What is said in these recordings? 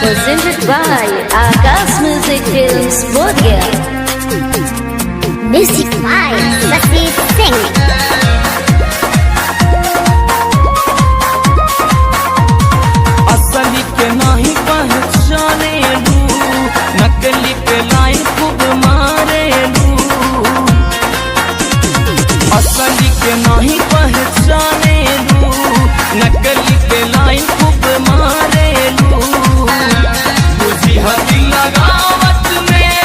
presented by Akash Music Films Bodhgaya. Music by Sasi Singh. असली के नहीं पहचाने लू, नकली के लाइन खूब मारे लू। असली के नहीं पहचाने लू, नकली के लाइन खूब मारे लू। बुझी हदी लगावत में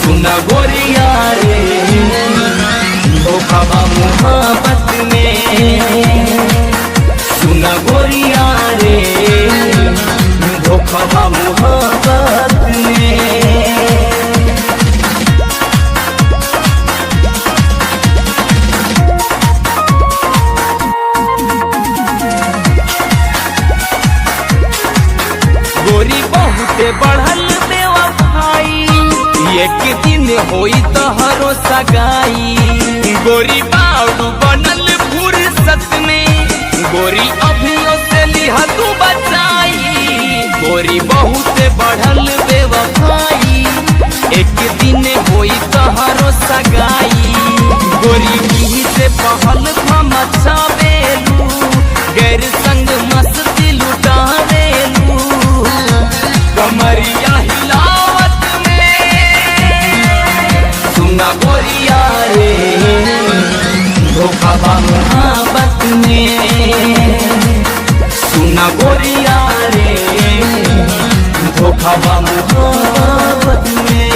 सुना गोरिया रे, धोखा मोहब्बत में सुना गोरिया रे, धोखा मोहब्बत में। गोरी बहुते बढ़ल बेवफाई, एक दिन होई तोहरो सगाई। गोरी बाड़ू बनल फुर्सत में, गोरी अभियो से लिहा तू बचाई। गोरी बहुत बढ़ल बेवफाई, एक दिन होई तोहरो सगाई। गोरी भी से पहल मचावेलू, गैर संग मस्ती लुटावेलू। कमरिया हिलावत में सुना गोरिया रे, धोखा मोहब्बत में सुना गोरिया रे, धोखा मोहब्बत में।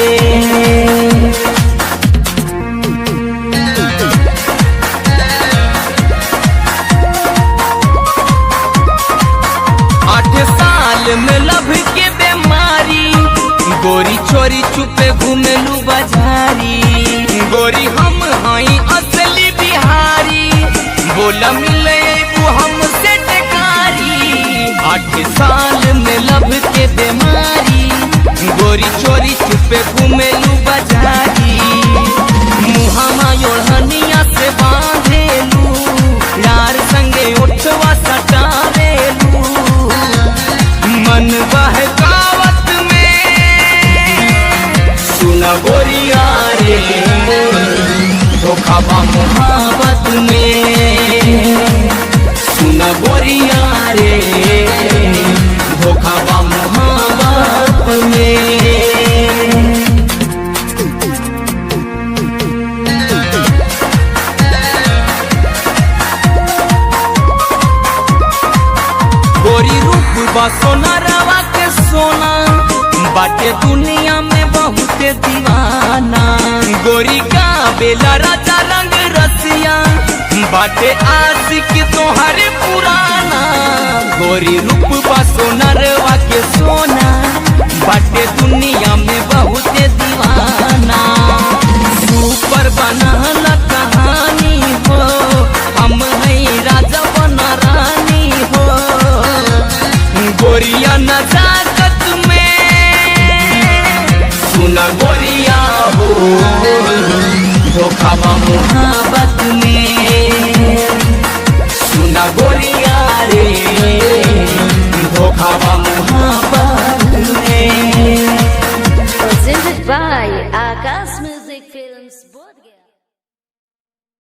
8 साल में लभ के बीमारी, गोरी चोरी चुपे घूमेलू बाजारी। गोरी हम हई असली बिहारी, बोला मिले हमसे टेकारी। 8 साल में लब के बीमारी, गोरी चोरी चुपे घूमेलू बाजारी। मुहामा योड़निया से बांधेलू, यार संगे उठवा सटावेलू। मन बहकावत में सुना गोरिया रे, धोखा मोहब्बत में सुना गोरिया रे, धोखा मोहब्बत में। गोरी रूप बा सोना रवा के सोना, बाटे दुनिया में बहुत दीवाना। गोरी का बेला राजा रंग रसिया, बाटे आशिक तोहरे पुराना। गोरी रूप बा सोना रवा के सोना, बाटे दुनिया में बहुत दीवाना। सुपर बनाला कहानी हो, हम है राजा बना रानी हो। गोरिया नजाकत में सुना गोरिया हो, धोखा मोहब्बत